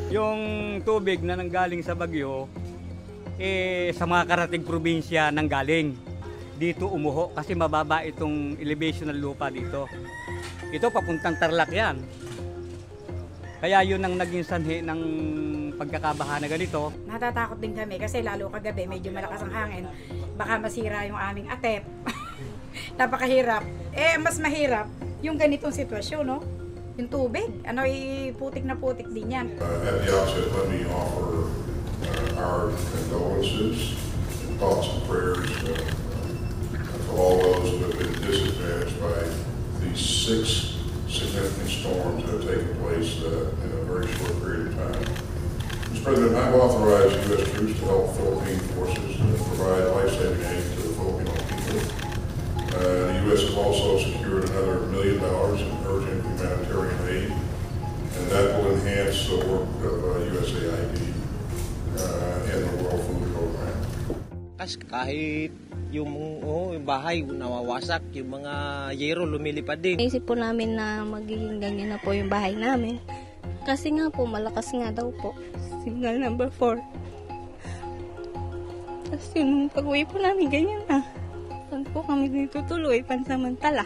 Yung tubig na nanggaling sa bagyo, sa mga karating probinsya nanggaling. Dito umuho kasi mababa itong elevation ng lupa dito. Ito papuntang Tarlac yan. Kaya yun ang naging sanhi ng pagkakabaha na ganito. Natatakot din kami kasi lalo kagabi medyo malakas ang hangin. Baka masira yung aming atep. Napakahirap. Mas mahirap yung ganitong sitwasyon, no? Yung tubig, putik na putik din yan. At the outset, let me offer our condolences and thoughts and prayers for all those who have been disadvantaged by these 6 significant storms that have taken place in a very short period of time. Mr. President, I've authorized U.S. troops to help Philippine forces provide life-saving aid to the Filipino people. The U.S. has also secured another $1 million in urgent humanitarian aid, and that will enhance the work of USAID and the World Food Program. Kahit yung bahay nawawasak, yung mga yero lumilipad din. Naisip po namin na magiging ganyan na po yung bahay namin. Kasi nga po, malakas nga daw po. Signal number 4. Tapos yung pag-uwi po namin ganyan na. Saan po kami dito tuloy, pansamantala.